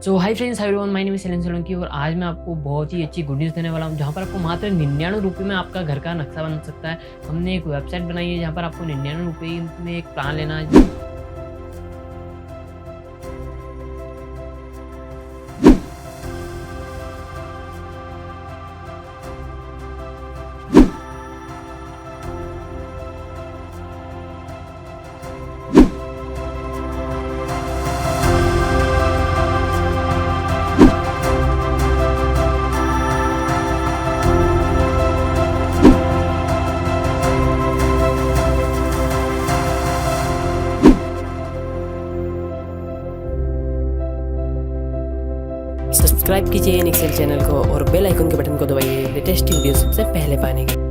So hi friends, hi everyone, my name is Solanki और आज मैं आपको बहुत ही अच्छी गुड न्यूज़ देने वाला हूँ जहाँ पर आपको मात्र 99 रुपये में आपका घर का नक्शा बन सकता है। हमने एक वेबसाइट बनाई है जहाँ पर आपको 99 रुपये में एक प्लान लेना है। सब्सक्राइब कीजिए नेक्सल चैनल को और बेल आइकन के बटन को दबाइए लेटेस्ट वीडियो सबसे पहले पाने के लिए।